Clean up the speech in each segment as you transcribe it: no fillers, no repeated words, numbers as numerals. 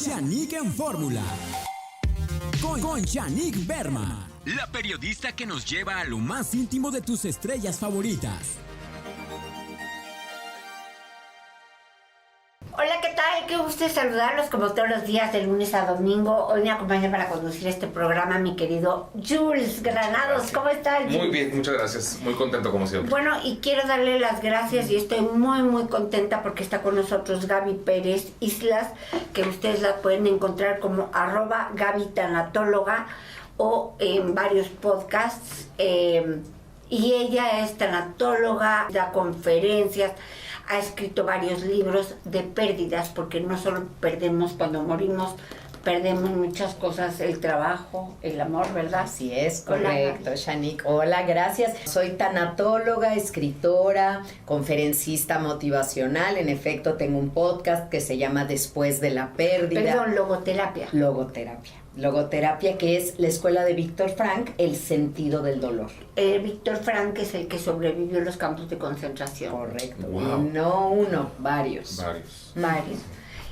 Shanique en Fórmula. Con Shanique Berman, la periodista que nos lleva a lo más íntimo de tus estrellas favoritas. Hola, ¿qué tal? Qué gusto saludarlos como todos los días de lunes a domingo. Hoy me acompaña para conducir este programa mi querido Jules Granados. ¿Cómo estás, Jules? Muy bien, muchas gracias. Muy contento como siempre. Bueno, y quiero darle las gracias y estoy muy contenta porque está con nosotros Gaby Pérez Islas, que ustedes la pueden encontrar como @GabyTanatóloga o en varios podcasts. Y ella es tanatóloga, da conferencias, ha escrito varios libros de pérdidas, porque no solo perdemos cuando morimos, perdemos muchas cosas, el trabajo, el amor, ¿verdad? Así es, correcto, Shanique. Hola, gracias. Soy tanatóloga, escritora, conferencista motivacional. En efecto, tengo un podcast que se llama Después de la Pérdida. Perdón, logoterapia. Logoterapia, que es la escuela de Víctor Frank, el sentido del dolor. Víctor Frank es el que sobrevivió a los campos de concentración. Correcto. Wow. Y no uno, varios.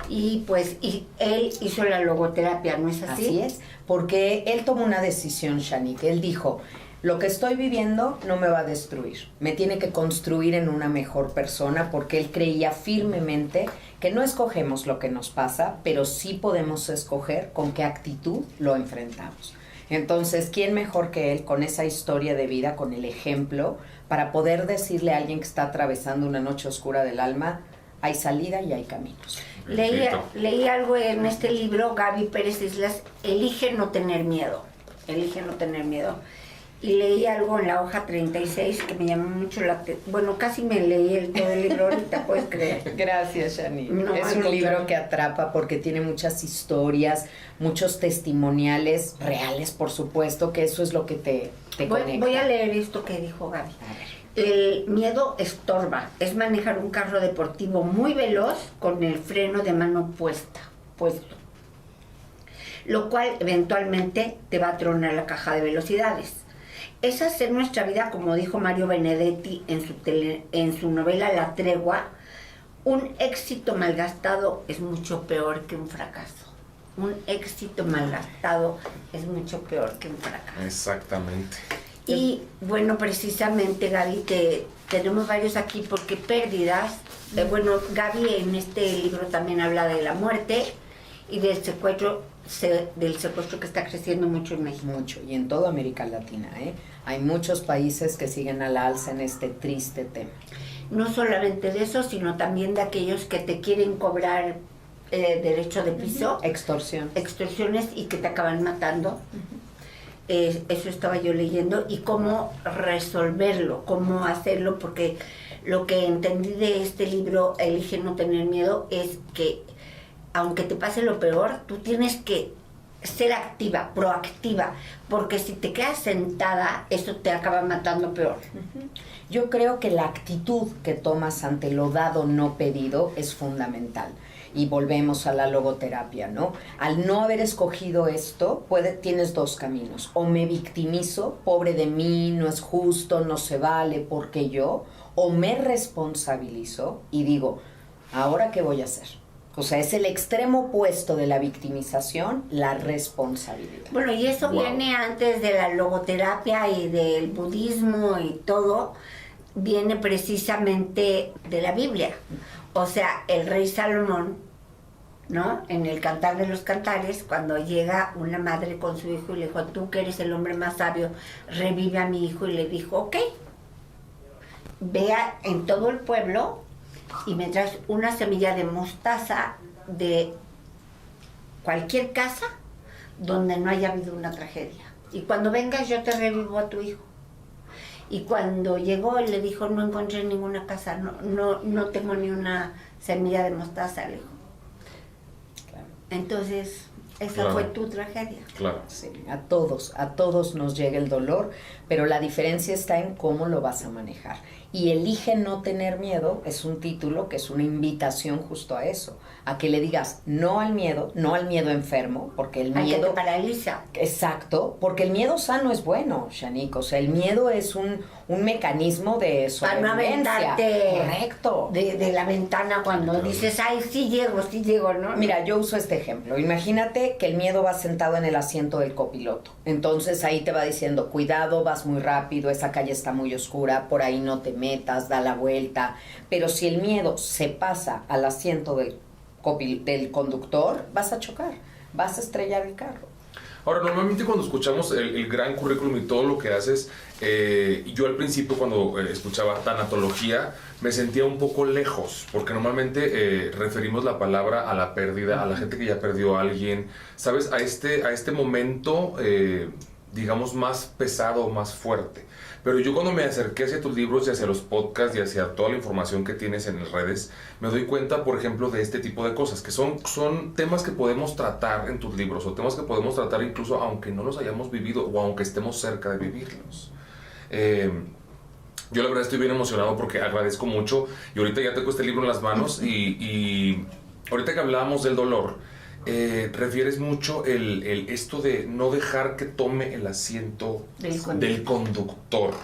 Y pues él hizo la logoterapia, ¿no es así? Así es, porque él tomó una decisión, Shanique. Él dijo, lo que estoy viviendo no me va a destruir, me tiene que construir en una mejor persona, porque él creía firmemente que no escogemos lo que nos pasa, pero sí podemos escoger con qué actitud lo enfrentamos. Entonces, ¿quién mejor que él con esa historia de vida, con el ejemplo, para poder decirle a alguien que está atravesando una noche oscura del alma, hay salida y hay caminos? Leí algo en este libro, Gaby Pérez Islas, Elige no tener miedo. Y leí algo en la hoja 36 que me llamó mucho la atención. Bueno, casi me leí todo el libro ahorita, ¿puedes creer? Gracias, Shanique. No, es un libro que atrapa porque tiene muchas historias, muchos testimoniales reales, por supuesto, que eso es lo que te conecta. Voy a leer esto que dijo Gaby. El miedo estorba, es manejar un carro deportivo muy veloz con el freno de mano puesto, lo cual eventualmente te va a tronar la caja de velocidades. Es hacer nuestra vida, como dijo Mario Benedetti en su novela La Tregua, un éxito malgastado es mucho peor que un fracaso. Un éxito malgastado es mucho peor que un fracaso. Exactamente. Y bueno, precisamente, Gaby, que tenemos varios aquí porque pérdidas, bueno, Gaby en este libro también habla de la muerte y del secuestro que está creciendo mucho en México. Mucho, y en toda América Latina, ¿eh? Hay muchos países que siguen a la alza en este triste tema. No solamente de eso, sino también de aquellos que te quieren cobrar derecho de piso. Extorsiones y que te acaban matando. Eso estaba yo leyendo, y cómo resolverlo, cómo hacerlo, porque lo que entendí de este libro, Elige no tener miedo, es que aunque te pase lo peor, tú tienes que ser activa, proactiva, porque si te quedas sentada, eso te acaba matando peor. Yo creo que la actitud que tomas ante lo dado no pedido es fundamental. Y volvemos a la logoterapia, ¿no? Al no haber escogido esto, tienes dos caminos. O me victimizo, pobre de mí, no es justo, no se vale, ¿por qué yo? O me responsabilizo y digo, ¿ahora qué voy a hacer? O sea, es el extremo opuesto de la victimización, la responsabilidad. Bueno, y eso viene antes de la logoterapia y del budismo y todo, viene precisamente de la Biblia. O sea, el rey Salomón, ¿no? En el Cantar de los Cantares, cuando llega una madre con su hijo y le dijo, tú que eres el hombre más sabio, revive a mi hijo, y le dijo, ok, vea en todo el pueblo y me traes una semilla de mostaza de cualquier casa donde no haya habido una tragedia. Y cuando vengas yo te revivo a tu hijo. Y cuando llegó, él le dijo, no encontré ninguna casa, no tengo ni una semilla de mostaza, le dijo. Claro. Entonces, esa fue tu tragedia. Claro. Sí, a todos nos llega el dolor, pero la diferencia está en cómo lo vas a manejar. Y Elige no tener miedo es un título que es una invitación justo a eso, a que le digas no al miedo enfermo, porque el miedo... que te paraliza. Exacto, porque el miedo sano es bueno, Shanique, o sea, el miedo es un mecanismo de sobrevivencia. Para no aventarte correcto. De la ventana cuando dices, ay, sí llego, ¿no? Mira, yo uso este ejemplo. Imagínate que el miedo va sentado en el asiento del copiloto. Entonces ahí te va diciendo, cuidado, vas muy rápido, esa calle está muy oscura, por ahí no te metas, da la vuelta. Pero si el miedo se pasa al asiento del conductor, vas a chocar, vas a estrellar el carro. Ahora, normalmente cuando escuchamos el gran currículum y todo lo que haces, yo al principio cuando escuchaba tanatología me sentía un poco lejos, porque normalmente referimos la palabra a la pérdida, a la gente que ya perdió a alguien, ¿sabes? A este momento, digamos, más pesado, más fuerte. Pero yo cuando me acerqué hacia tus libros y hacia los podcasts y hacia toda la información que tienes en las redes, me doy cuenta, por ejemplo, de este tipo de cosas, que son temas que podemos tratar en tus libros o temas que podemos tratar incluso aunque no los hayamos vivido o aunque estemos cerca de vivirlos. Yo la verdad estoy bien emocionado porque agradezco mucho y ahorita ya tengo este libro en las manos y ahorita que hablábamos del dolor, refieres mucho esto de no dejar que tome el asiento del conductor.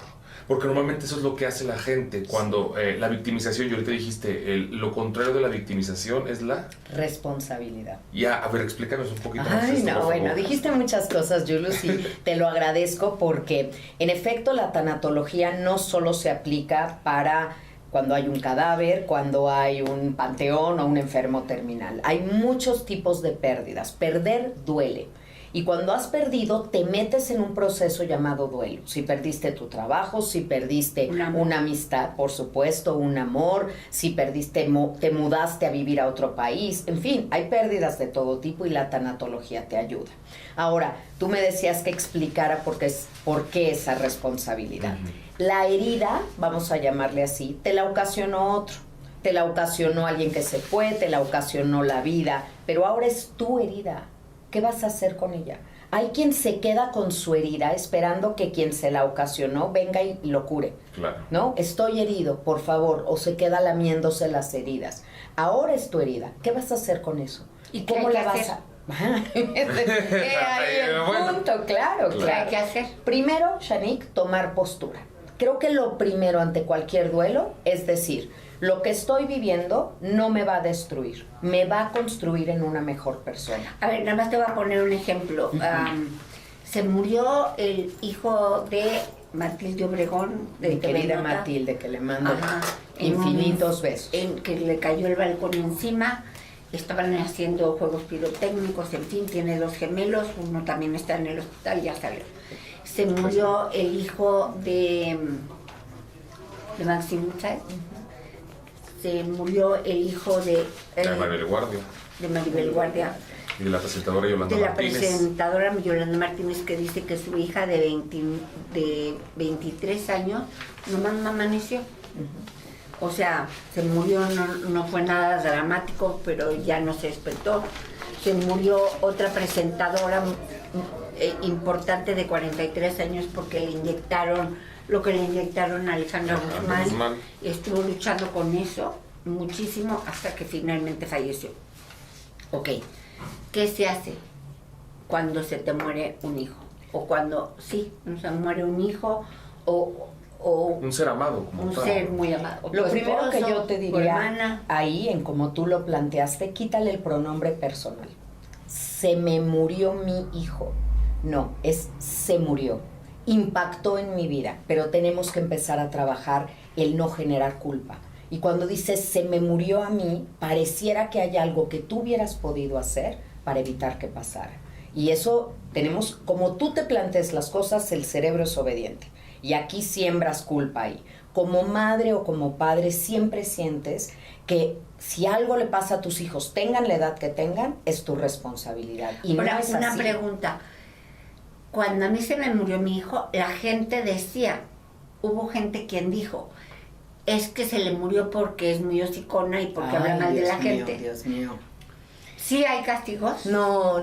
Porque normalmente eso es lo que hace la gente cuando la victimización, y ahorita dijiste, lo contrario de la victimización es la... responsabilidad. Ya, a ver, explícanos un poquito más. Ay, no, bueno, dijiste muchas cosas, Julius, y te lo agradezco porque, en efecto, la tanatología no solo se aplica para cuando hay un cadáver, cuando hay un panteón o un enfermo terminal. Hay muchos tipos de pérdidas. Perder duele. Y cuando has perdido, te metes en un proceso llamado duelo. Si perdiste tu trabajo, si perdiste una amistad, por supuesto, un amor, si perdiste, te mudaste a vivir a otro país. En fin, hay pérdidas de todo tipo y la tanatología te ayuda. Ahora, tú me decías que explicara por qué esa responsabilidad. La herida, vamos a llamarle así, te la ocasionó otro. Te la ocasionó alguien que se fue, te la ocasionó la vida, pero ahora es tu herida. ¿Qué vas a hacer con ella? Hay quien se queda con su herida esperando que quien se la ocasionó venga y lo cure. Claro. ¿No? Estoy herido, por favor, o se queda lamiéndose las heridas. Ahora es tu herida. ¿Qué vas a hacer con eso? ¿Y cómo la vas a...? Ahí el punto, claro. ¿Qué hay que hacer? Primero, Shanique, tomar postura. Creo que lo primero ante cualquier duelo es decir, lo que estoy viviendo no me va a destruir, me va a construir en una mejor persona. A ver, nada más te voy a poner un ejemplo. Se murió el hijo de Matilde Obregón. Mi querida Matilde, que le mando infinitos besos. Que le cayó el balcón encima. Estaban haciendo juegos pirotécnicos, en fin, tiene 2 gemelos, uno también está en el hospital, ya salió. Se murió el hijo de Máximo, ¿sabes? Se murió el hijo de Maribel Guardia. De Maribel Guardia. Y de la presentadora Yolanda Martínez. De la presentadora Yolanda Martínez, que dice que su hija de 23 años nomás amaneció. O sea, se murió, no fue nada dramático, pero ya no se despertó. Se murió otra presentadora importante de 43 años porque le inyectaron lo que le inyectaron a Alejandra Guzmán. Estuvo luchando con eso muchísimo hasta que finalmente falleció. Ok, ¿qué se hace cuando se te muere un hijo? O cuando, se muere un hijo o un ser amado. Un ser muy amado. Lo primero que yo te diría ahí, en como tú lo planteaste, quítale el pronombre personal. Se me murió mi hijo. No, es se murió. Impactó en mi vida, pero tenemos que empezar a trabajar el no generar culpa. Y cuando dices se me murió a mí, pareciera que hay algo que tú hubieras podido hacer para evitar que pasara. Y eso tenemos, como tú te plantees las cosas, el cerebro es obediente. Y aquí siembras culpa ahí. Como madre o como padre siempre sientes que si algo le pasa a tus hijos, tengan la edad que tengan, es tu responsabilidad. Y ahora, no es una así. Pregunta. Cuando a mí se me murió mi hijo, la gente decía, hubo gente quien dijo, es que se le murió porque es muy hocicona y porque habla mal de la gente. Dios mío. ¿Sí hay castigos? No,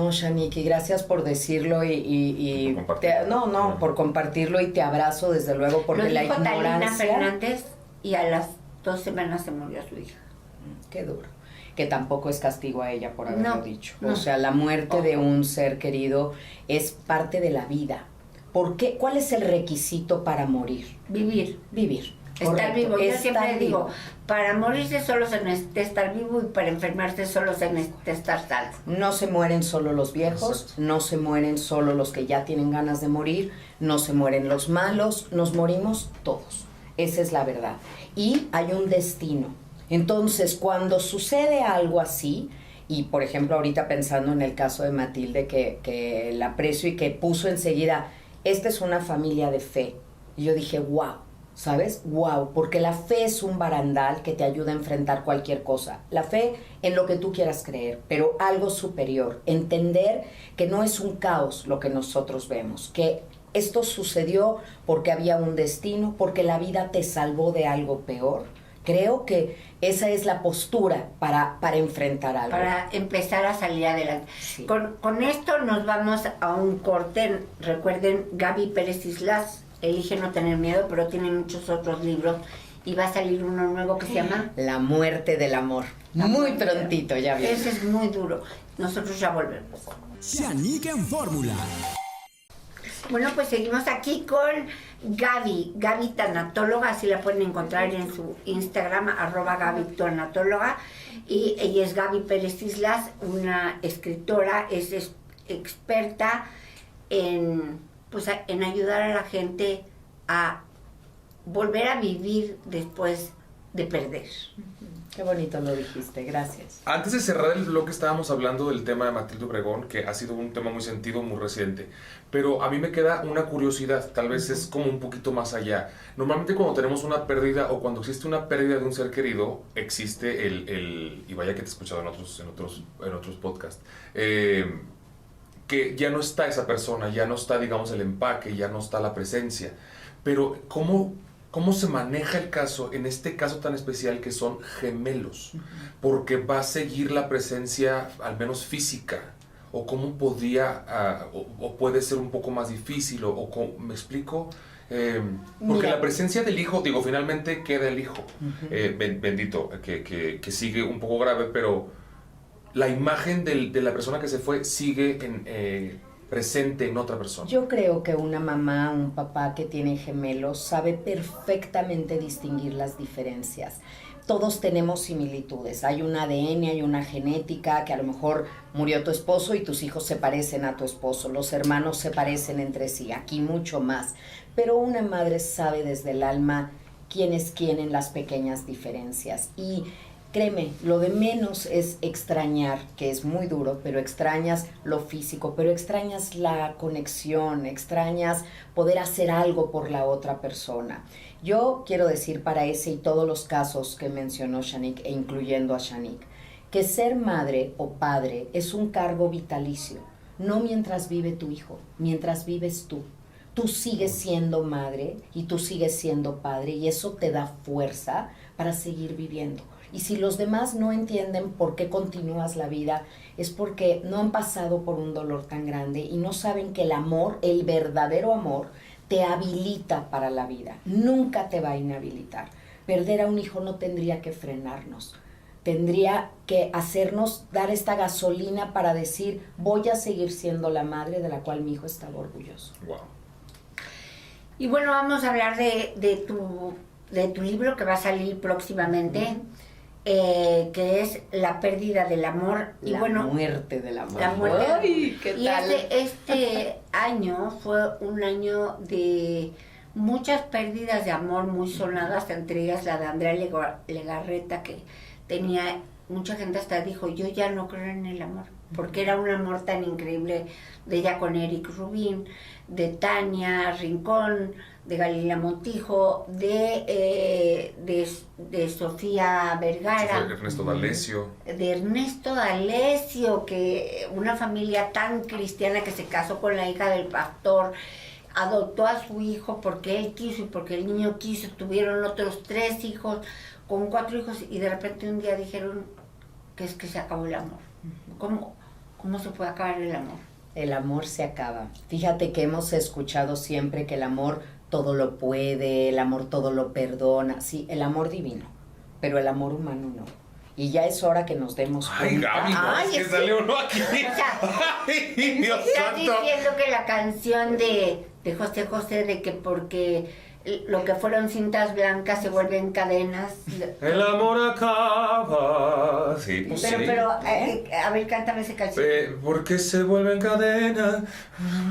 Shanique, gracias por decirlo y por por compartirlo y te abrazo desde luego porque Lo la dijo Talina ignorancia... Fernández y a las 2 semanas se murió su hija. Qué duro. Que tampoco es castigo a ella por haberlo dicho. No. O sea, la muerte de un ser querido es parte de la vida. ¿Por qué? ¿Cuál es el requisito para morir? Vivir. Estar Correcto. vivo. Yo Estar siempre digo, vivo. para morirse solo se necesita estar vivo y para enfermarse solo se necesita estar sano. No se mueren solo los viejos, Exacto. no se mueren solo los que ya tienen ganas de morir, no se mueren los malos, nos morimos todos. Esa es la verdad. Y hay un destino. Entonces, cuando sucede algo así, y por ejemplo ahorita pensando en el caso de Matilde, que la aprecio y que puso enseguida, esta es una familia de fe. Y yo dije, wow. ¿Sabes? Wow, porque la fe es un barandal que te ayuda a enfrentar cualquier cosa. La fe en lo que tú quieras creer, pero algo superior. Entender que no es un caos lo que nosotros vemos, que esto sucedió porque había un destino, porque la vida te salvó de algo peor. Creo que esa es la postura para enfrentar algo. Para empezar a salir adelante. Sí. Con esto nos vamos a un corte. Recuerden, Gaby Pérez Islas elige no tener miedo, pero tiene muchos otros libros y va a salir uno nuevo que se llama La muerte del amor. Muy prontito, ya viene. Ese es muy duro. Nosotros ya volvemos. Shanique en Fórmula. Bueno, pues seguimos aquí con Gaby Tanatóloga, así la pueden encontrar en su Instagram, @Gaby Tanatóloga, y ella es Gaby Pérez Islas, una escritora, es experta en ayudar a la gente a volver a vivir después de perder. Qué bonito lo dijiste, gracias. Antes de cerrar el bloque estábamos hablando del tema de Matilde Obregón, que ha sido un tema muy sentido, muy reciente. Pero a mí me queda una curiosidad, tal vez es como un poquito más allá. Normalmente cuando tenemos una pérdida o cuando existe una pérdida de un ser querido, existe y vaya que te he escuchado en otros podcasts, que ya no está esa persona, ya no está, digamos, el empaque, ya no está la presencia. Pero ¿cómo se maneja el caso, en este caso tan especial que son gemelos? Porque va a seguir la presencia, al menos física, o cómo podría, o puede ser un poco más difícil, ¿me explico? Porque la presencia del hijo, finalmente queda el hijo, bendito, que sigue un poco grave, pero la imagen de la persona que se fue sigue presente en otra persona. Yo creo que una mamá, un papá que tiene gemelos sabe perfectamente distinguir las diferencias. Todos tenemos similitudes. Hay un ADN, hay una genética, que a lo mejor murió tu esposo y tus hijos se parecen a tu esposo. Los hermanos se parecen entre sí, aquí mucho más. Pero una madre sabe desde el alma quién es quién en las pequeñas diferencias. Y créeme, lo de menos es extrañar, que es muy duro, pero extrañas lo físico, pero extrañas la conexión, extrañas poder hacer algo por la otra persona. Yo quiero decir para ese y todos los casos que mencionó Shanique, e incluyendo a Shanique, que ser madre o padre es un cargo vitalicio, no mientras vive tu hijo, mientras vives tú. Tú sigues siendo madre y tú sigues siendo padre y eso te da fuerza para seguir viviendo. Y si los demás no entienden por qué continúas la vida, es porque no han pasado por un dolor tan grande y no saben que el amor, el verdadero amor, te habilita para la vida. Nunca te va a inhabilitar. Perder a un hijo no tendría que frenarnos. Tendría que hacernos dar esta gasolina para decir, voy a seguir siendo la madre de la cual mi hijo estaba orgulloso. Wow. Y bueno, vamos a hablar de tu libro que va a salir próximamente, que es La pérdida del amor. Y La muerte del amor. La muerte. Ay, ¿qué y tal? este año fue un año de muchas pérdidas de amor muy sonadas, entre ellas la de Andrea Legarreta, que tenía, mucha gente hasta dijo, yo ya no creo en el amor, porque era un amor tan increíble de ella con Eric Rubin, de Tania Rincón, de Galila Montijo, de Sofía Vergara, Ernesto D'Alessio. de Ernesto D'Alessio, que una familia tan cristiana que se casó con la hija del pastor, adoptó a su hijo porque él quiso y porque el niño quiso, tuvieron otros 3 hijos, con 4 hijos, y de repente un día dijeron, que es que se acabó el amor. ¿Cómo se puede acabar el amor? El amor se acaba. Fíjate que hemos escuchado siempre que el amor todo lo puede, el amor todo lo perdona. Sí, el amor divino, pero el amor humano no. Y ya es hora que nos demos cuenta. Ay, Gaby, no, es que sale uno aquí. O sea, Ay, Dios estás santo. diciendo que la canción de José José, de que porque lo que fueron cintas blancas se vuelven cadenas. El amor acaba. Sí, pues Pero, sí. a ver, cántame esa canción. ¿Por qué se vuelven cadenas?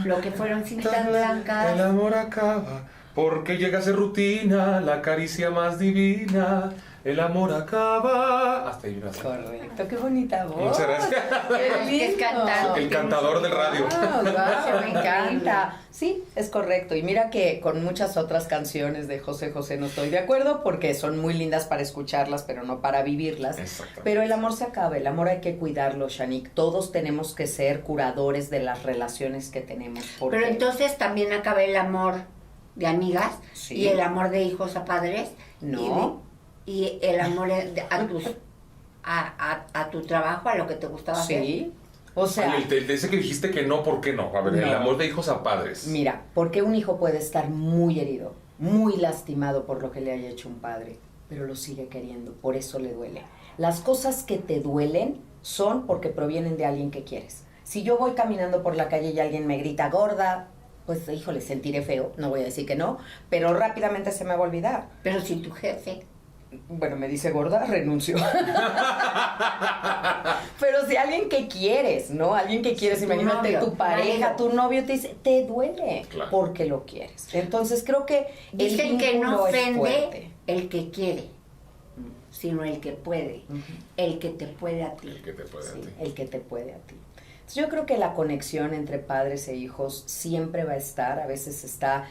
Lo que fueron cintas El blancas. amor acaba. Porque llega a ser rutina, la caricia más divina. El amor acaba. Hasta ahí una. Correcto, qué bonita voz. Muchas gracias. Qué lindo. Es cantante. El cantador del radio. Wow, me encanta. Sí, es correcto. Y mira que con muchas otras canciones de José José no estoy de acuerdo porque son muy lindas para escucharlas, pero no para vivirlas. Exacto. Pero el amor se acaba, el amor hay que cuidarlo, Shanique. Todos tenemos que ser curadores de las relaciones que tenemos. Porque... Pero entonces también acaba el amor de amigas Sí. y el amor de hijos a padres. No. Y el amor a tu trabajo, a lo que te gustaba hacer. Sí. O sea, Ay, el ese que dijiste que no, ¿por qué no? A ver, el No. amor de hijos a padres. mira, porque un hijo puede estar muy herido, muy lastimado por lo que le haya hecho un padre, pero lo sigue queriendo, por eso le duele. Las cosas que te duelen son porque provienen de alguien que quieres. Si yo voy caminando por la calle y alguien me grita gorda, pues híjole, sentiré feo, no voy a decir que no, pero rápidamente se me va a olvidar. Pero si tu jefe... Bueno, me dice gorda, renuncio. Pero si alguien que quieres, ¿no? Alguien que quieres, Tu imagínate novio, tu pareja, marido. tu novio te dice, te duele Claro. porque lo quieres. Entonces creo que Dicen el que no vínculo es ofende fuerte. el que quiere, sino el que puede. Ujú. El que te puede a ti. El que te puede Sí, a ti. el que te puede a ti. Entonces, yo creo que la conexión entre padres e hijos siempre va a estar, a veces está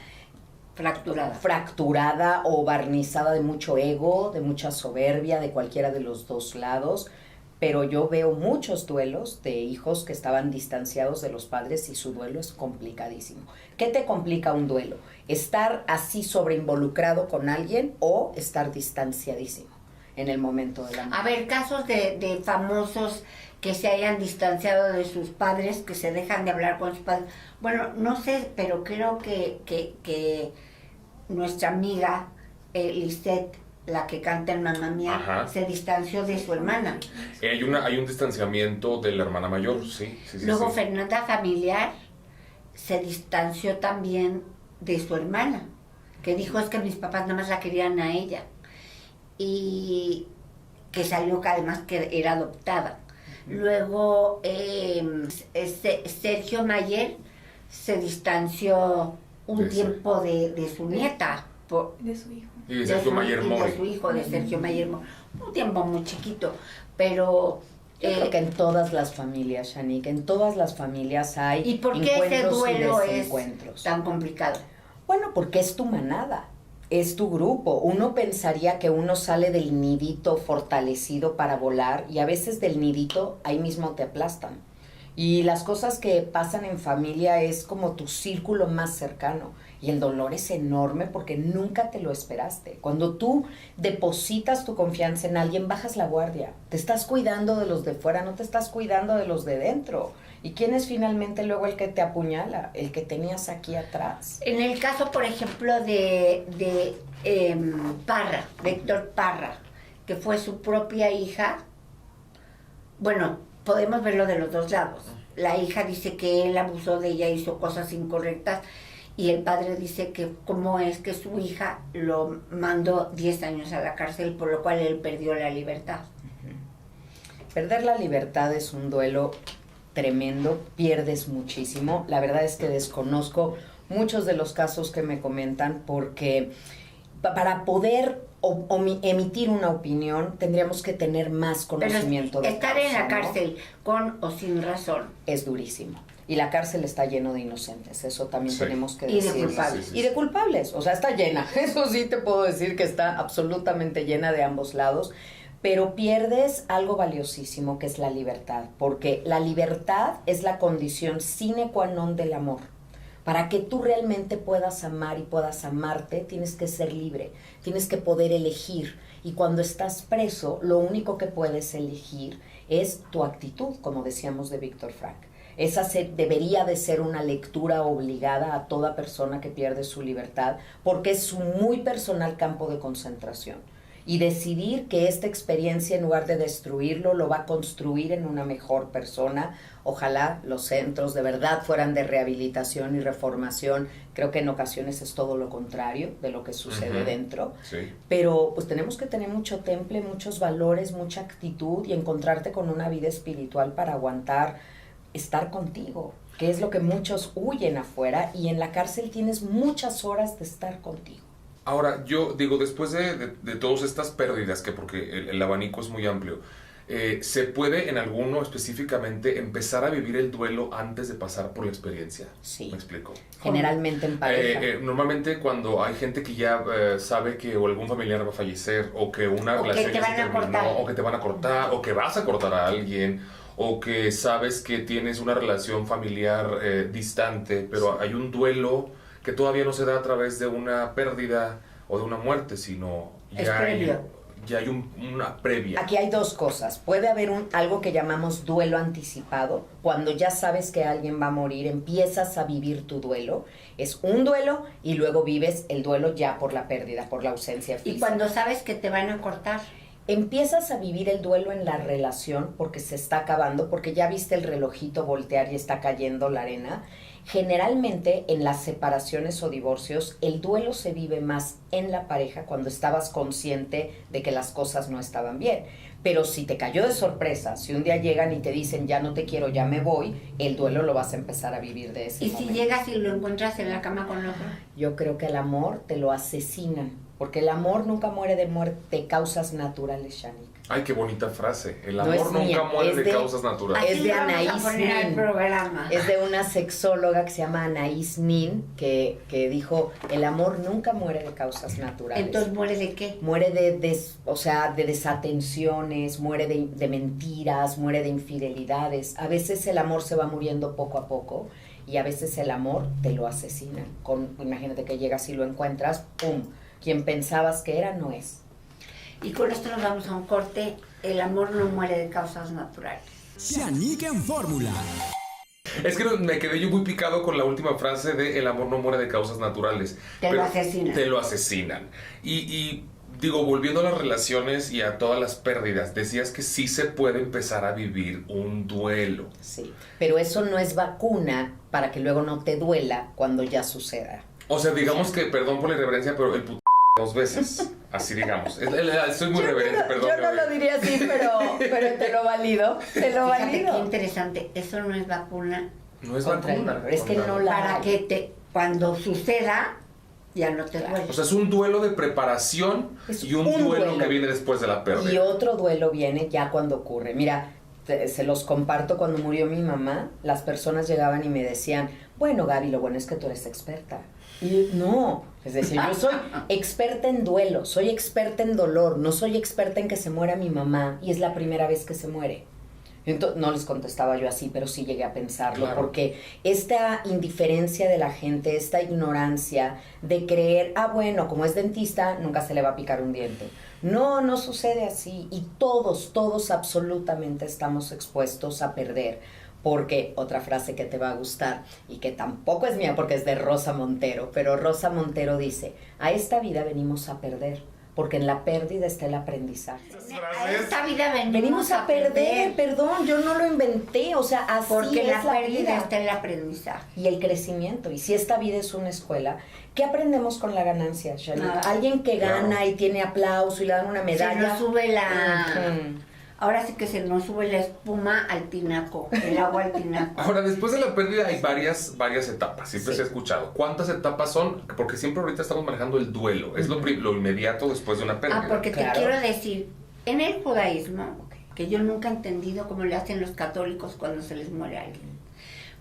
fracturada o barnizada de mucho ego, de mucha soberbia, de cualquiera de los dos lados, pero yo veo muchos duelos de hijos que estaban distanciados de los padres y su duelo es complicadísimo. ¿Qué te complica un duelo? ¿Estar así sobreinvolucrado con alguien o estar distanciadísimo en el momento de la muerte? A ver, casos de famosos que se hayan distanciado de sus padres, que se dejan de hablar con sus padres. Bueno, no sé, pero creo que nuestra amiga Lisette, la que canta en Mamma Mía, Ajá. se distanció de su hermana. Hay un distanciamiento de la hermana mayor, sí. Luego sí. Fernanda Familiar se distanció también de su hermana, que dijo es que mis papás nada más la querían a ella. Y que salió que además que era adoptada. Luego Sergio Mayer se distanció un tiempo de su nieta. De su hijo. Y de Sergio Mayer y Moy. de su hijo, de Sergio Mayer Moy. Un tiempo muy chiquito, pero... Yo creo que en todas las familias, Shanique, en todas las familias hay ¿Y por qué ese encuentros y duelo es desencuentros. tan complicado? Bueno, porque es tu manada, es tu grupo. Uno pensaría que uno sale del nidito fortalecido para volar y a veces del nidito ahí mismo te aplastan. Y las cosas que pasan en familia es como tu círculo más cercano. Y el dolor es enorme porque nunca te lo esperaste. Cuando tú depositas tu confianza en alguien, bajas la guardia. Te estás cuidando de los de fuera, no te estás cuidando de los de dentro. ¿Y quién es finalmente luego el que te apuñala? El que tenías aquí atrás. En el caso, por ejemplo, de Parra, de Héctor Parra, que fue su propia hija, bueno, podemos verlo de los dos lados. La hija dice que él abusó de ella, hizo cosas incorrectas, y el padre dice que cómo es que su hija lo mandó 10 años a la cárcel, por lo cual él perdió la libertad. Perder la libertad es un duelo tremendo, pierdes muchísimo. La verdad es que desconozco muchos de los casos que me comentan porque para poder emitir una opinión tendríamos que tener más conocimiento Pero de estar causa, en la ¿no? cárcel con o sin razón. Es durísimo. Y la cárcel está lleno de inocentes, eso también Sí. tenemos que Y de decir. culpables. Y de culpables, o sea, está llena. Eso sí te puedo decir que está absolutamente llena de ambos lados. Pero pierdes algo valiosísimo que es la libertad, porque la libertad es la condición sine qua non del amor. Para que tú realmente puedas amar y puedas amarte, tienes que ser libre, tienes que poder elegir. Y cuando estás preso, lo único que puedes elegir es tu actitud, como decíamos de Víctor Frank. Esa debería de ser una lectura obligada a toda persona que pierde su libertad, porque es su muy personal campo de concentración. Y decidir que esta experiencia, en lugar de destruirlo, lo va a construir en una mejor persona. Ojalá los centros de verdad fueran de rehabilitación y reformación. Creo que en ocasiones es todo lo contrario de lo que sucede dentro. Sí. Pero pues tenemos que tener mucho temple, muchos valores, mucha actitud y encontrarte con una vida espiritual para aguantar estar contigo, que es lo que muchos huyen afuera, y en la cárcel tienes muchas horas de estar contigo. Ahora, yo digo, después de todas estas pérdidas, que porque el abanico es muy amplio, ¿se puede en alguno específicamente empezar a vivir el duelo antes de pasar por la experiencia? Sí. ¿Me explico? Generalmente en pareja. Normalmente cuando hay gente que ya sabe que o algún familiar va a fallecer, o que una relación ya se terminó, o que te van a cortar, o que vas a cortar a alguien, o que sabes que tienes una relación familiar distante, pero hay un duelo que todavía no se da a través de una pérdida o de una muerte, sino ya hay una previa. Aquí hay dos cosas. Puede haber algo que llamamos duelo anticipado. Cuando ya sabes que alguien va a morir, empiezas a vivir tu duelo. Es un duelo y luego vives el duelo ya por la pérdida, por la ausencia física. Y cuando sabes que te van a cortar, empiezas a vivir el duelo en la relación porque se está acabando, porque ya viste el relojito voltear y está cayendo la arena. Generalmente en las separaciones o divorcios el duelo se vive más en la pareja cuando estabas consciente de que las cosas no estaban bien. Pero si te cayó de sorpresa, si un día llegan y te dicen ya no te quiero, ya me voy, el duelo lo vas a empezar a vivir de ese momento. ¿Y si llegas y lo encuentras en la cama con otro? Yo creo que el amor te lo asesinan, porque el amor nunca muere de causas naturales, Shani. Ay, qué bonita frase. El No amor es mía, nunca muere es de de- causas naturales. Es de Así Anaís vamos a poner al Nin. programa. Es de una sexóloga que se llama Anaís Nin, que dijo, el amor nunca muere de causas naturales. Entonces, ¿muere de qué? Muere de desatenciones, muere de mentiras, muere de infidelidades. A veces el amor se va muriendo poco a poco y a veces el amor te lo asesina. Imagínate que llegas y lo encuentras, ¡pum! Quien pensabas que era, no es. Y con esto nos vamos a un corte. El amor no muere de causas naturales. Shanique en Fórmula. Es que me quedé yo muy picado con la última frase de el amor no muere de causas naturales. Te lo asesinan. Te lo asesinan. Y digo, volviendo a las relaciones y a todas las pérdidas, decías que sí se puede empezar a vivir un duelo. Sí, pero eso no es vacuna para que luego no te duela cuando ya suceda. O sea, digamos que, perdón por la irreverencia, pero el dos veces. Así digamos. Soy muy reverente, perdón. Yo no lo diría así, pero te lo valido. Te lo Fíjate qué valido. interesante. Eso no es vacuna. No es Contra el vacuna. dolor. Es que Contra- no la Para hay. que cuando suceda, ya no te duele. O sea, es un duelo de preparación Es y un un duelo duelo. que viene después de la pérdida. Y otro duelo viene ya cuando ocurre. Mira, se los comparto. Cuando murió mi mamá, las personas llegaban y me decían, bueno, Gaby, lo bueno es que tú eres experta. Y no, es decir, yo soy experta en duelo, soy experta en dolor, no soy experta en que se muera mi mamá y es la primera vez que se muere. Entonces, no les contestaba yo así, pero sí llegué a pensarlo, Claro. porque esta indiferencia de la gente, esta ignorancia de creer, bueno, como es dentista, nunca se le va a picar un diente. No sucede así, y todos absolutamente estamos expuestos a perder. Porque, otra frase que te va a gustar, y que tampoco es mía porque es de Rosa Montero, pero Rosa Montero dice, a esta vida venimos a perder, porque en la pérdida está el aprendizaje. A esta vida Venimos a perder, perdón, yo no lo inventé, o sea, así Porque es la la pérdida vida. está en el aprendizaje. Y el crecimiento, y si esta vida es una escuela, ¿qué aprendemos con la ganancia, Shani? Nada. Alguien que Claro. gana y tiene aplauso y le dan una medalla. Se nos sube la... Ujú. Ahora sí que se nos sube la espuma al tinaco, el agua al tinaco. Ahora, después de la pérdida hay varias etapas, siempre Sí. se ha escuchado. ¿Cuántas etapas son? Porque siempre ahorita estamos manejando el duelo, es lo inmediato después de una pérdida. Porque Claro. te quiero decir, en el judaísmo, que yo nunca he entendido cómo le hacen los católicos cuando se les muere alguien.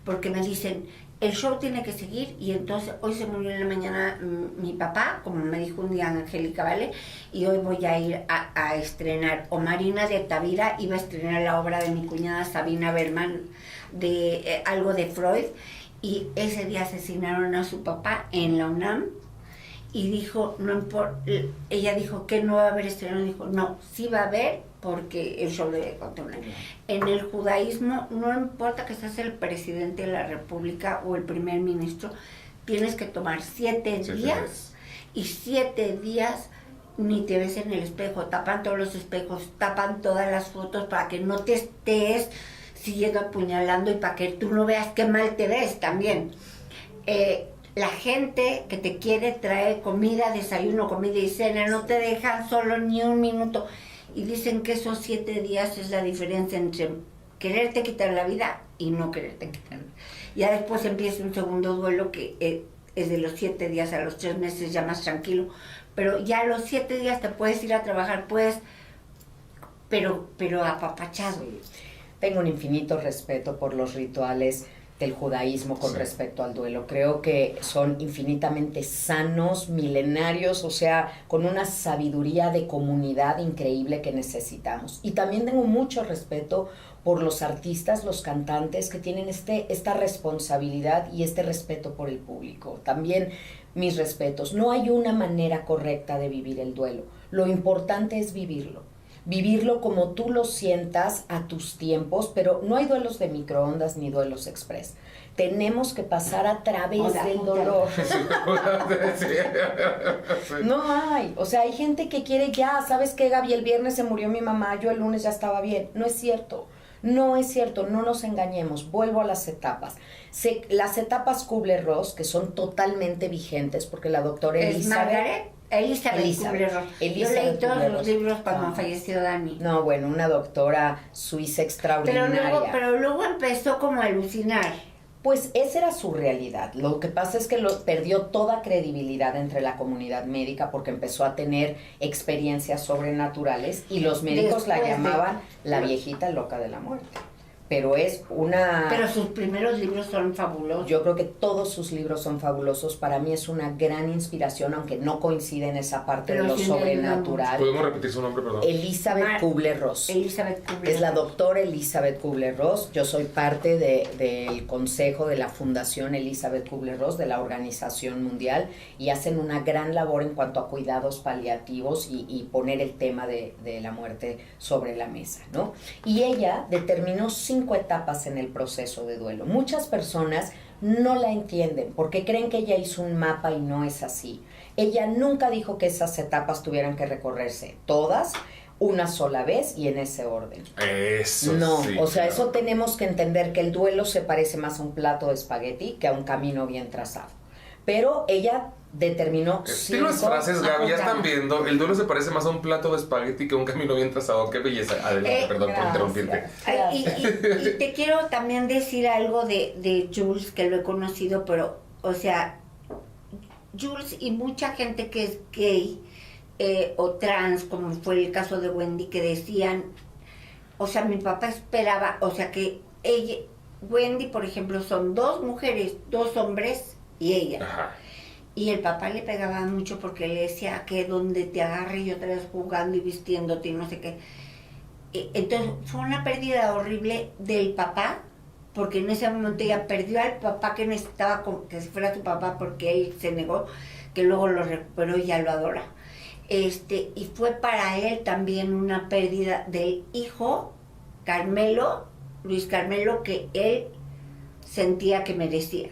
Porque me dicen, el show tiene que seguir, y entonces hoy se murió en la mañana mi papá, como me dijo un día Angélica, ¿vale? Y hoy voy a ir a estrenar, o Marina de Tavira iba a estrenar la obra de mi cuñada Sabina Berman, de algo de Freud, y ese día asesinaron a su papá en la UNAM, y dijo, no importa, ella dijo que no va a haber estreno, dijo, no, sí va a haber, porque el show debe continuar. En el judaísmo, no importa que seas el presidente de la república o el primer ministro, tienes que tomar 7 días, y 7 días ni te ves en el espejo, tapan todos los espejos, tapan todas las fotos para que no te estés siguiendo apuñalando y para que tú no veas qué mal te ves también. La gente que te quiere traer comida, desayuno, comida y cena, no te dejan solo ni un minuto. Y dicen que esos 7 días es la diferencia entre quererte quitar la vida y no quererte quitar. Ya después empieza un segundo duelo que es de los 7 días a los 3 meses, ya más tranquilo. Pero ya a los 7 días te puedes ir a trabajar, pero apapachado. Tengo un infinito respeto por los rituales del judaísmo con respecto al duelo. Creo que son infinitamente sanos, milenarios, o sea, con una sabiduría de comunidad increíble que necesitamos. Y también tengo mucho respeto por los artistas, los cantantes que tienen esta responsabilidad y este respeto por el público. También mis respetos. No hay una manera correcta de vivir el duelo. Lo importante es vivirlo. Vivirlo como tú lo sientas a tus tiempos, pero no hay duelos de microondas ni duelos express. Tenemos que pasar a través del dolor. No hay. O sea, hay gente que quiere ya, ¿sabes qué, Gaby? El viernes se murió mi mamá, yo el lunes ya estaba bien. No es cierto. No es cierto, no nos engañemos. Vuelvo a las etapas. Las etapas Kubler-Ross, que son totalmente vigentes, porque la doctora Elizabeth Kubler-Ross. Yo leí todos los libros cuando falleció Dani. No, bueno, una doctora suiza extraordinaria. Pero luego empezó como a alucinar. Pues esa era su realidad. Lo que pasa es que perdió toda credibilidad entre la comunidad médica porque empezó a tener experiencias sobrenaturales y los médicos la llamaban la viejita loca de la muerte. Pero Pero sus primeros libros son fabulosos. Yo creo que todos sus libros son fabulosos. Para mí es una gran inspiración, aunque no coincide en esa parte de lo sobrenatural. ¿Podemos repetir su nombre, perdón? Elizabeth Kubler-Ross. Es la doctora Elizabeth Kubler-Ross. Yo soy parte del consejo de la Fundación Elizabeth Kubler-Ross, de la Organización Mundial, y hacen una gran labor en cuanto a cuidados paliativos y poner el tema de la muerte sobre la mesa, ¿no? Y ella determinó 5 etapas en el proceso de duelo. Muchas personas no la entienden porque creen que ella hizo un mapa y no es así. Ella nunca dijo que esas etapas tuvieran que recorrerse todas una sola vez y en ese orden. Eso no, sí, o sea, claro. eso tenemos que entender que el duelo se parece más a un plato de espagueti que a un camino bien trazado. Pero ella determinó Estilo frases, Gaby, ya están viendo. El duelo se parece más a un plato de espagueti que a un camino bien trazado. Qué belleza. Adelante, perdón por interrumpirte. Y te quiero también decir algo de Jules, que lo he conocido, pero, o sea, Jules y mucha gente que es gay o trans, como fue el caso de Wendy, que decían, o sea, mi papá esperaba, o sea, que ella, Wendy, por ejemplo, son 2 mujeres, 2 hombres y ella. Ajá. Y el papá le pegaba mucho porque le decía que donde te agarre y otra vez jugando y vistiéndote y no sé qué. Entonces fue una pérdida horrible del papá, porque en ese momento ella perdió al papá que necesitaba que fuera su papá porque él se negó, que luego lo recuperó y ya lo adora. Y fue para él también una pérdida del hijo Carmelo, Luis Carmelo, que él sentía que merecía.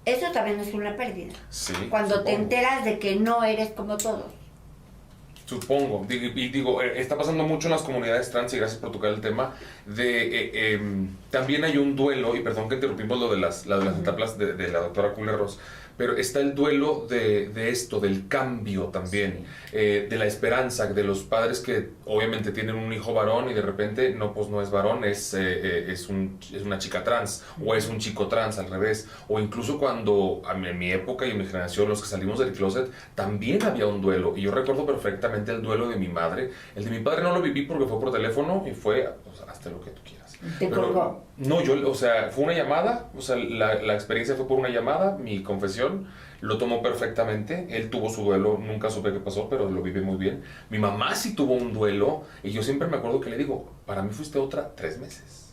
Eso también es una pérdida. Sí, cuando te supongo. enteras de que no eres como todos. Supongo. Y digo, está pasando mucho en las comunidades trans, y gracias por tocar el tema, también hay un duelo, y perdón que interrumpimos lo de las etapas de la doctora Kubler-Ross, pero está el duelo de esto, del cambio también, de la esperanza, de los padres que obviamente tienen un hijo varón y de repente no, pues no es varón, es una chica trans, o es un chico trans al revés, o incluso cuando en mi época y en mi generación, los que salimos del closet, también había un duelo, y yo recuerdo perfectamente el duelo de mi madre. El de mi padre no lo viví porque fue por teléfono y fue pues, hasta lo que tú quieras. ¿Te colgó? No, o sea, fue una llamada, o sea, la experiencia fue por una llamada, mi confesión, lo tomó perfectamente, él tuvo su duelo, nunca supe qué pasó, pero lo viví muy bien. Mi mamá sí tuvo un duelo, y yo siempre me acuerdo que le digo, para mí fuiste otra 3 meses.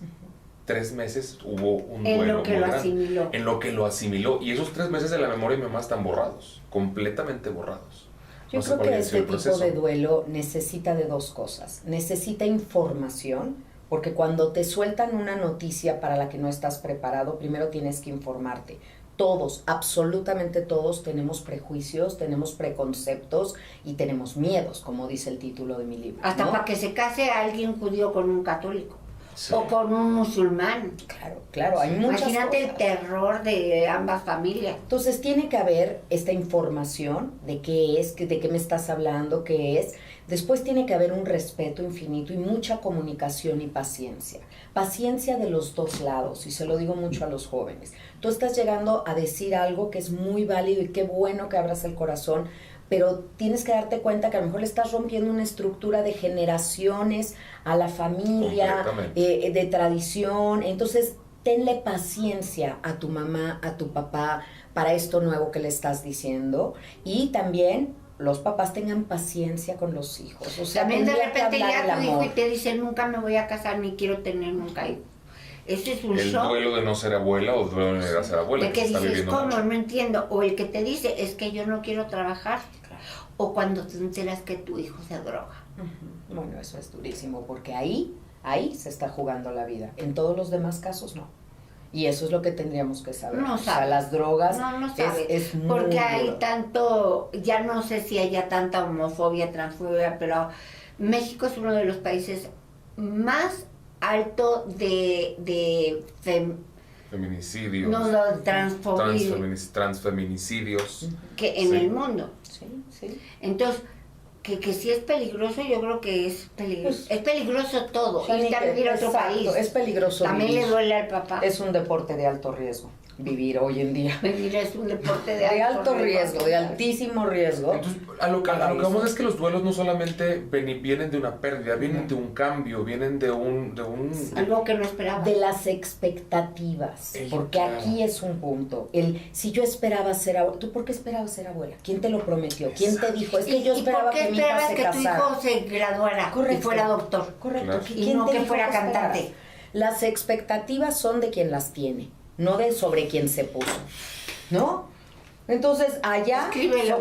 3 meses hubo un En duelo lo que muy lo grande. asimiló. En lo que lo asimiló. Y esos 3 meses de la memoria de mi mamá están borrados, completamente borrados. Yo No sé creo cuál que haya sido este el tipo de proceso. duelo necesita de 2 cosas. Necesita información, porque cuando te sueltan una noticia para la que no estás preparado, primero tienes que informarte. Todos, absolutamente todos, tenemos prejuicios, tenemos preconceptos y tenemos miedos, como dice el título de mi libro. Hasta ¿no? para que se case alguien judío con un católico. Sí. O con un musulmán. Claro, hay muchas Imagínate el cosas. terror de ambas familias. Entonces tiene que haber esta información de qué es, de qué me estás hablando, qué es. Después tiene que haber un respeto infinito y mucha comunicación y paciencia. Paciencia de los 2 lados, y se lo digo mucho a los jóvenes. Tú estás llegando a decir algo que es muy válido y qué bueno que abras el corazón, pero tienes que darte cuenta que a lo mejor le estás rompiendo una estructura de generaciones a la familia, de tradición. Entonces, tenle paciencia a tu mamá, a tu papá, para esto nuevo que le estás diciendo. Y también los papás tengan paciencia con los hijos. O sea, También de tendría que repente hablar ya del tu hijo amor. y te dice, nunca me voy a casar ni quiero tener nunca hijos. Ese es un El shock. duelo de no ser abuela o el duelo de no llegar a ser abuela. De que se está dices, viviendo ¿cómo? mucho. No entiendo. O el que te dice, es que yo no quiero trabajar. O cuando te enteras que tu hijo se droga. Ujú. Bueno, eso es durísimo, porque ahí se está jugando la vida. En todos los demás casos, no. Y eso es lo que tendríamos que saber. No O sea, sabes. las drogas No sabes. es muy porque hay duro. tanto, ya no sé si haya tanta homofobia, transfobia, pero México es uno de los países más alto de Feminicidios. no, transfobia Transfeminicidios. que en Sí. el mundo. Sí. Entonces, que si es peligroso, yo creo que es peligroso. Pues, Es peligroso todo. Shanique, Irte a vivir a otro exacto, país. es peligroso También vivir. le duele al papá. Es un deporte de alto riesgo, vivir hoy en día. Vivir es un deporte De alto riesgo, de altísimo riesgo. Entonces, a lo que vamos es que los duelos no solamente vienen de una pérdida, vienen de un cambio, vienen de un Algo que no esperaba. De las expectativas, porque claro. aquí es un punto. Si yo esperaba ser abuela, ¿tú por qué esperabas ser abuela? ¿Quién te lo prometió? ¿Quién te dijo? Es que yo ¿Y esperaba por qué que mi hija esperabas se que tu casara. hijo se graduara Correcto. y fuera doctor? Correcto. Claro. Y ¿Quién no te que dijo fuera esperabas? cantante. Las expectativas son de quien las tiene, no de sobre quien se puso, ¿no? Entonces, allá... Escríbelo.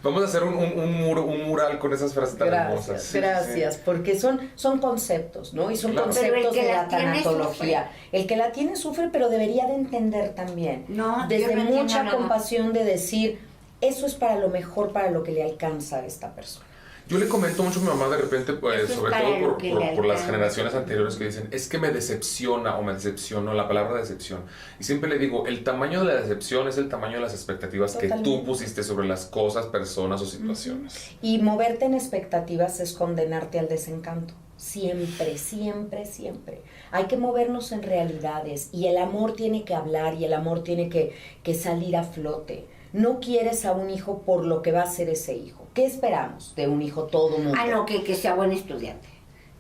Vamos a hacer un mural con esas frases tan hermosas. Sí, Gracias, sí. porque son conceptos, ¿no? Y son Claro. Pero el conceptos que de la la tiene tanatología. El que la tiene sufre, pero debería de entender también. No, yo Desde no entiendo mucha nada. compasión de decir, eso es para lo mejor, para lo que le alcanza a esta persona. Yo le comento mucho a mi mamá de repente, pues, Eso es sobre para todo lo que le por las alcanza. generaciones anteriores que dicen, es que me decepciona o me decepcionó, la palabra decepción. Y siempre le digo, el tamaño de la decepción es el tamaño de las expectativas que Totalmente. tú pusiste sobre las cosas, personas o situaciones. Y moverte en expectativas es condenarte al desencanto. Siempre, siempre, siempre. Hay que movernos en realidades y el amor tiene que hablar y el amor tiene que salir a flote. No quieres a un hijo por lo que va a ser ese hijo. ¿Qué esperamos de un hijo todo mundo? Ah, no, que sea buen estudiante,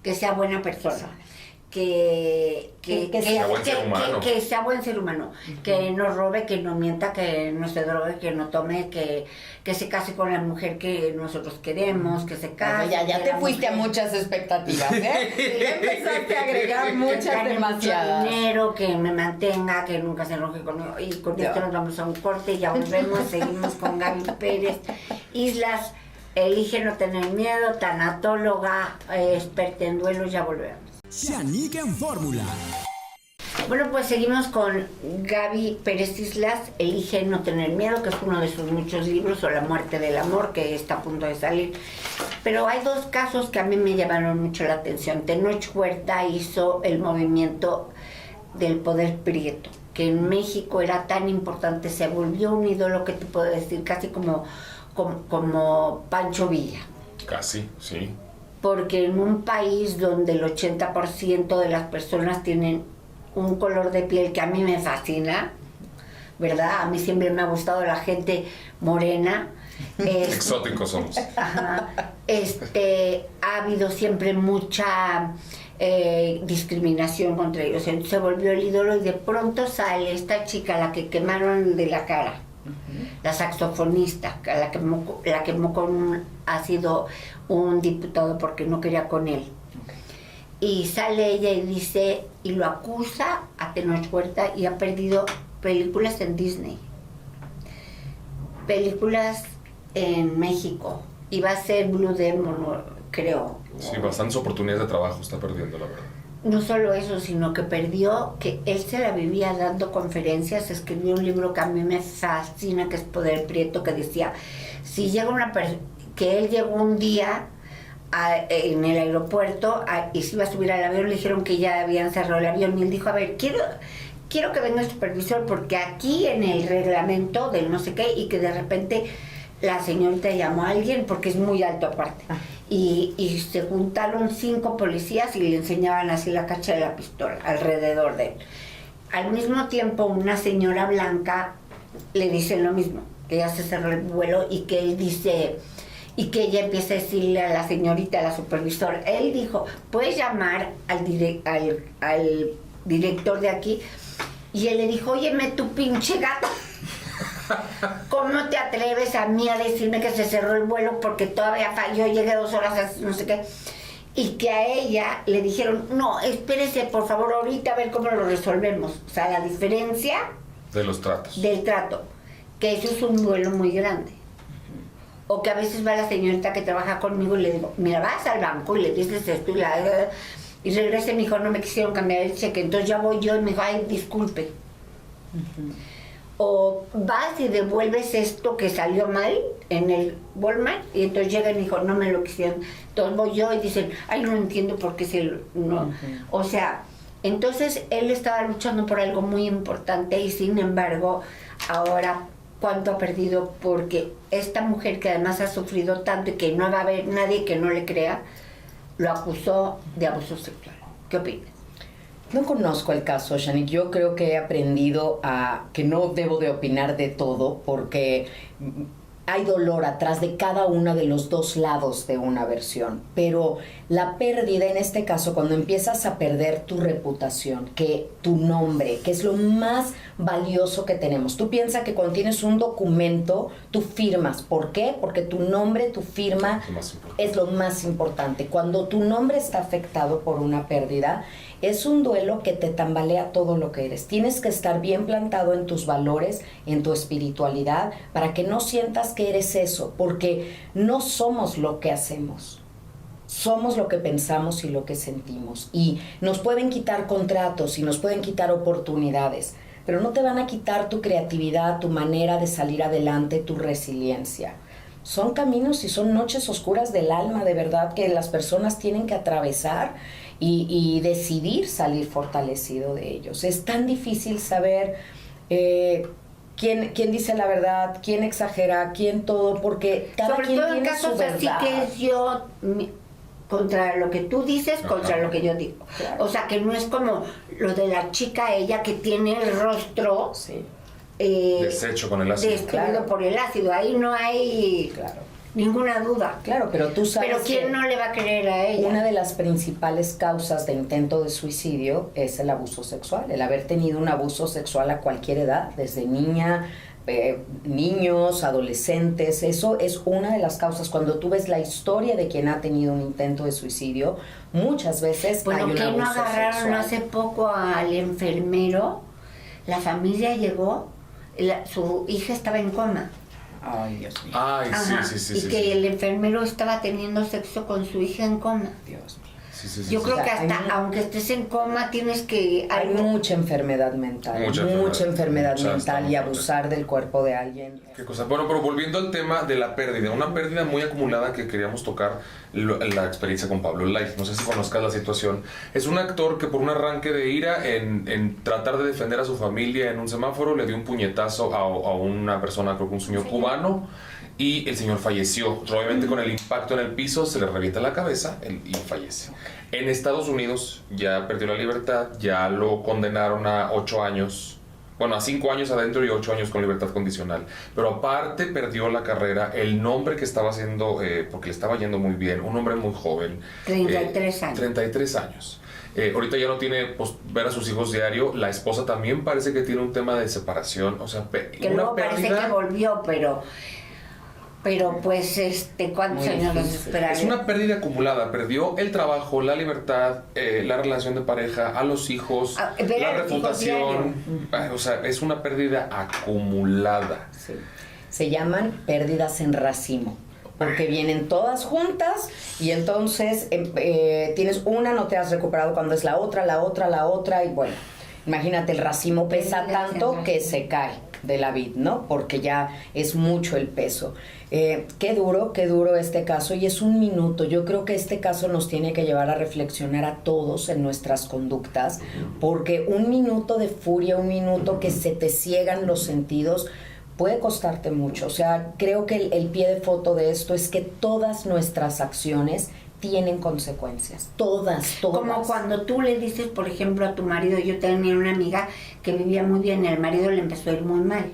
que sea buena persona, que sea buen ser humano. que sea buen ser humano, que no robe, que no mienta, que no se drogue, que no tome, que se case con la mujer que nosotros queremos, que se case. Ya que te la fuiste a mujer- muchas expectativas, ¿eh? Ya empezaste a agregar que muchas gane mucho demasiadas. dinero, que me mantenga, que nunca se enoje conmigo. Y con Ya. esto nos vamos a un corte, ya volvemos, seguimos con Gaby Pérez. Islas, elige no tener miedo, tanatóloga, experta en duelos, ya volvemos. Shanique en Fórmula. Bueno, pues seguimos con Gaby Pérez Islas, Elige no tener miedo, que es uno de sus muchos libros, o La muerte del amor, que está a punto de salir. Pero hay 2 casos que a mí me llamaron mucho la atención. Tenoch Huerta hizo el movimiento del poder prieto, que en México era tan importante, se volvió un ídolo, que te puedo decir, casi como Pancho Villa. Casi, sí. Porque en un país donde el 80% de las personas tienen un color de piel que a mí me fascina, ¿verdad? A mí siempre me ha gustado la gente morena. Exóticos somos. Ajá. Ha habido siempre mucha discriminación contra ellos. Entonces se volvió el ídolo y de pronto sale esta chica, la que quemaron de la cara, la saxofonista, la quemó con ha sido un diputado porque no quería con él. Y sale ella y dice, y lo acusa a Tenoch Huerta y ha perdido películas en Disney, películas en México, y va a ser Blue Demon, creo. Sí, bastantes oportunidades de trabajo está perdiendo, la verdad. No solo eso, sino que perdió, que él se la vivía dando conferencias, escribió un libro que a mí me fascina, que es Poder Prieto, que decía, si llega una persona, que él llegó un día en el aeropuerto y se iba a subir al avión, le dijeron que ya habían cerrado el avión, y él dijo, a ver, quiero que venga el supervisor, porque aquí en el reglamento del no sé qué, y que de repente la señorita llamó a alguien, porque es muy alto aparte. Y se juntaron 5 policías y le enseñaban así la cacha de la pistola alrededor de él. Al mismo tiempo, una señora blanca le dice lo mismo, que ya se cerró el vuelo y que él dice, y que ella empieza a decirle a la señorita, a la supervisora, él dijo, puedes llamar al director de aquí, y él le dijo, óyeme tu pinche gato, ¿cómo te atreves a mí a decirme que se cerró el vuelo porque todavía falló, llegué 2 horas, no sé qué? Y que a ella le dijeron, no, espérese por favor ahorita a ver cómo lo resolvemos. O sea, la diferencia de los tratos. Del trato, que eso es un duelo muy grande. O que a veces va la señorita que trabaja conmigo y le digo, mira, vas al banco y le dices esto y regresa y me dijo, no me quisieron cambiar el cheque, entonces ya voy yo y me dijo, ay, disculpe. O vas y devuelves esto que salió mal en el Walmart y entonces llega y me dijo, no me lo quisieron. Entonces voy yo y dicen, ay, no entiendo por qué no. O sea, entonces él estaba luchando por algo muy importante y sin embargo, ahora cuánto ha perdido, porque esta mujer que además ha sufrido tanto y que no va a haber nadie que no le crea, lo acusó de abuso sexual. ¿Qué opinas? No conozco el caso, Shanique. Yo creo que he aprendido a que no debo de opinar de todo porque hay dolor atrás de cada uno de los 2 lados de una versión. Pero la pérdida, en este caso, cuando empiezas a perder tu reputación, que tu nombre, que es lo más valioso que tenemos. Tú piensas que cuando tienes un documento, tú firmas. ¿Por qué? Porque tu nombre, tu firma es lo más importante. Cuando tu nombre está afectado por una pérdida, es un duelo que te tambalea todo lo que eres. Tienes que estar bien plantado en tus valores, en tu espiritualidad, para que no sientas que eres eso, porque no somos lo que hacemos. Somos lo que pensamos y lo que sentimos. Y nos pueden quitar contratos y nos pueden quitar oportunidades, pero no te van a quitar tu creatividad, tu manera de salir adelante, tu resiliencia. Son caminos y son noches oscuras del alma, de verdad, que las personas tienen que atravesar y decidir salir fortalecido de ellos. Es tan difícil saber quién dice la verdad, quién exagera, quién todo, porque cada sobre quien todo tiene en casos su verdad. así que es yo contra lo que tú dices, contra lo que yo digo. Claro. O sea, que no es como lo de la chica ella que tiene el rostro deshecho con el ácido. Destruido por el ácido. Ahí no hay ninguna duda. Claro, pero tú sabes. Pero ¿quién no le va a creer a ella? Una de las principales causas de intento de suicidio es el abuso sexual, el haber tenido un abuso sexual a cualquier edad, desde niña, niños, adolescentes. Eso es una de las causas. Cuando tú ves la historia de quien ha tenido un intento de suicidio, muchas veces hay un abuso sexual. ¿Por qué no agarraron hace poco al enfermero? La familia llegó, su hija estaba en coma. Ay, Dios mío. Ay, sí. Y que el enfermero estaba teniendo sexo con su hija en coma. Dios mío. Yo creo que hasta, aunque estés en coma, tienes que... Hay mucha enfermedad mental. Mucha enfermedad mental y abusar del cuerpo de alguien. Qué cosa. Bueno, pero volviendo al tema de la pérdida. Una pérdida muy acumulada que queríamos tocar, la experiencia con Pablo Lay. No sé si conozcas la situación. Es un actor que por un arranque de ira en tratar de defender a su familia en un semáforo, le dio un puñetazo a una persona, creo que un señor cubano, y el señor falleció. Obviamente con el impacto en el piso se le revienta la cabeza y fallece. En Estados Unidos ya perdió la libertad, ya lo condenaron a 8 años, bueno, a 5 años adentro y 8 años con libertad condicional. Pero aparte perdió la carrera, el nombre que estaba haciendo, porque le estaba yendo muy bien, un hombre muy joven. 33 años. 33 años. Ahorita ya no tiene ver a sus hijos diario. La esposa también parece que tiene un tema de separación. O sea, que luego parece que volvió, pero Pero pues, ¿cuántos años los esperaron? Es una pérdida acumulada. Perdió el trabajo, la libertad, la relación de pareja, a los hijos, la reputación. O sea, es una pérdida acumulada. Sí. Se llaman pérdidas en racimo, porque vienen todas juntas y entonces tienes una, no te has recuperado cuando es la otra, y bueno, imagínate, el racimo pesa tanto que se cae de la vid, ¿no? Porque ya es mucho el peso. Qué duro este caso, y es un minuto. Yo creo que este caso nos tiene que llevar a reflexionar a todos en nuestras conductas, porque un minuto de furia, un minuto que se te ciegan los sentidos, puede costarte mucho. O sea, creo que el pie de foto de esto es que todas nuestras acciones tienen consecuencias, todas. Como cuando tú le dices, por ejemplo, a tu marido, yo tenía una amiga que vivía muy bien, el marido le empezó a ir muy mal.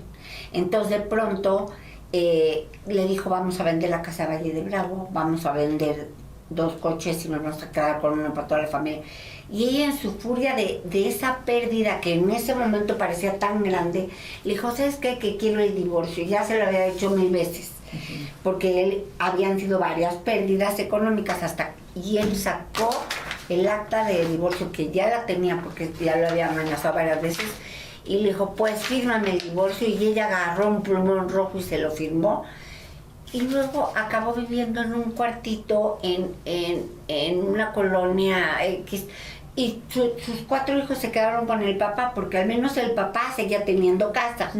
Entonces de pronto le dijo, vamos a vender la casa de Valle de Bravo, vamos a vender 2 coches y nos vamos a quedar con uno para toda la familia. Y ella, en su furia de esa pérdida que en ese momento parecía tan grande, le dijo, ¿sabes qué? Que quiero el divorcio. Ya se lo había dicho 1000 veces. Porque él habían sido varias pérdidas económicas y él sacó el acta de divorcio, que ya la tenía porque ya lo había amenazado varias veces, y le dijo, pues fírmame el divorcio, y ella agarró un plumón rojo y se lo firmó, y luego acabó viviendo en un cuartito en una colonia X, y sus 4 hijos se quedaron con el papá, porque al menos el papá seguía teniendo casa.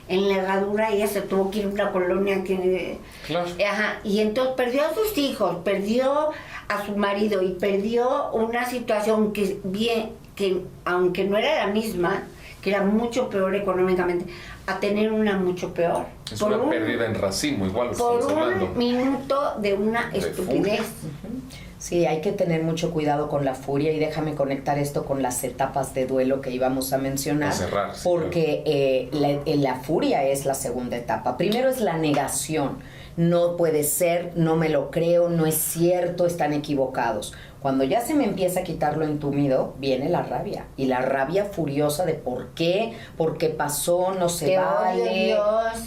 En la Herradura ella se tuvo que ir a una colonia que... Claro. Ajá, y entonces perdió a sus hijos, perdió a su marido y perdió una situación que aunque no era la misma, que era mucho peor económicamente, a tener una mucho peor. Es una pérdida en racimo, igual. Por un minuto de una estupidez. Sí, hay que tener mucho cuidado con la furia, y déjame conectar esto con las etapas de duelo que íbamos a mencionar, a cerrar, porque la furia es la segunda etapa. Primero es la negación. No puede ser, no me lo creo, no es cierto, están equivocados. Cuando ya se me empieza a quitar lo entumido, viene la rabia. Y la rabia furiosa de por qué pasó, no se vale.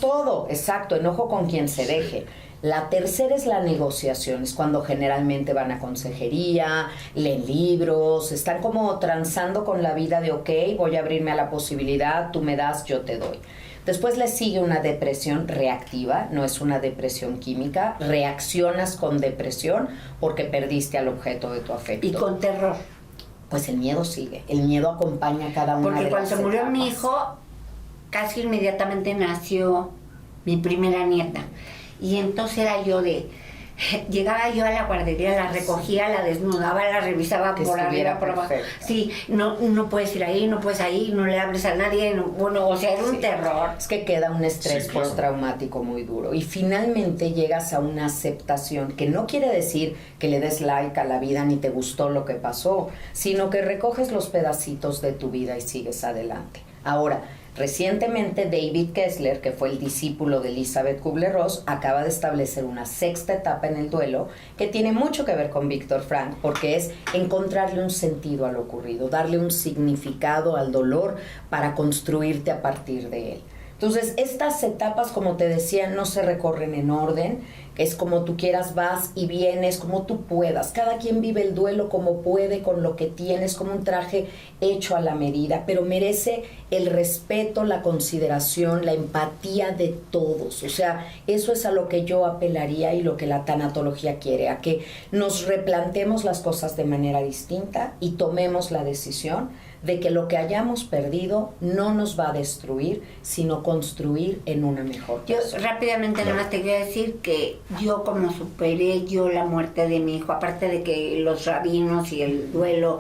Todo, exacto, enojo con quien se deje. La tercera es la negociación, es cuando generalmente van a consejería, leen libros, están como transando con la vida de ok, voy a abrirme a la posibilidad, tú me das, yo te doy. Después le sigue una depresión reactiva, no es una depresión química, reaccionas con depresión porque perdiste al objeto de tu afecto. Y con terror. Pues el miedo sigue, el miedo acompaña a cada una de las etapas. Porque cuando se murió mi hijo, casi inmediatamente nació mi primera nieta. Y entonces era yo llegaba yo a la guardería, la recogía, la desnudaba, la revisaba por arriba, por abajo. Sí, no puedes ir ahí, no puedes ahí, no le hables a nadie, bueno, o sea, era un terror. Es que queda un estrés postraumático muy duro. Y finalmente llegas a una aceptación, que no quiere decir que le des like a la vida ni te gustó lo que pasó, sino que recoges los pedacitos de tu vida y sigues adelante. Ahora, recientemente David Kessler, que fue el discípulo de Elizabeth Kubler-Ross, acaba de establecer una sexta etapa en el duelo que tiene mucho que ver con Viktor Frankl, porque es encontrarle un sentido a lo ocurrido, darle un significado al dolor para construirte a partir de él. Entonces, estas etapas, como te decía, no se recorren en orden, es como tú quieras, vas y vienes, como tú puedas. Cada quien vive el duelo como puede, con lo que tienes, como un traje hecho a la medida, pero merece el respeto, la consideración, la empatía de todos. O sea, eso es a lo que yo apelaría y lo que la tanatología quiere, a que nos replantemos las cosas de manera distinta y tomemos la decisión de que lo que hayamos perdido no nos va a destruir, sino construir en una mejor persona. Yo rápidamente nada más te voy a decir que yo, como superé yo la muerte de mi hijo, aparte de que los rabinos y el duelo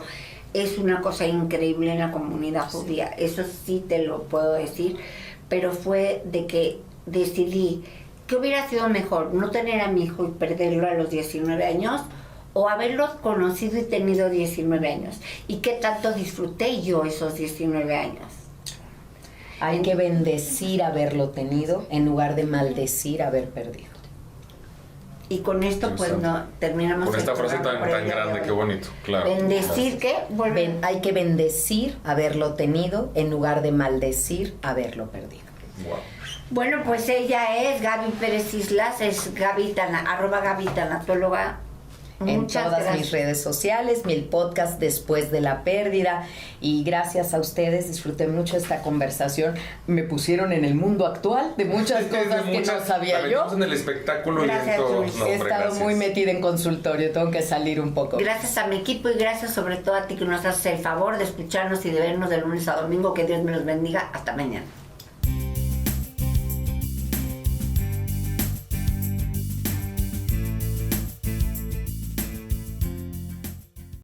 es una cosa increíble en la comunidad judía, eso sí te lo puedo decir, pero fue de que decidí que hubiera sido mejor no tener a mi hijo y perderlo a los 19 años, o haberlos conocido y tenido 19 años. ¿Y qué tanto disfruté yo esos 19 años? Hay que bendecir haberlo tenido en lugar de maldecir haber perdido. Y con esto pues no terminamos. Con esta frase tan grande, qué bonito, claro. Bendecir, ¿qué? Hay que bendecir haberlo tenido en lugar de maldecir haberlo perdido. Wow. Bueno, pues ella es Gaby Pérez Islas, es arroba Gaby Tanatóloga. En todas mis redes sociales, el podcast Después de la Pérdida. Y gracias a ustedes, disfruté mucho esta conversación. Me pusieron en el mundo actual de muchas cosas que no sabía yo. En el espectáculo gracias, y he estado muy metida en consultorio, tengo que salir un poco. Gracias a mi equipo y gracias sobre todo a ti que nos haces el favor de escucharnos y de vernos de lunes a domingo. Que Dios me los bendiga. Hasta mañana.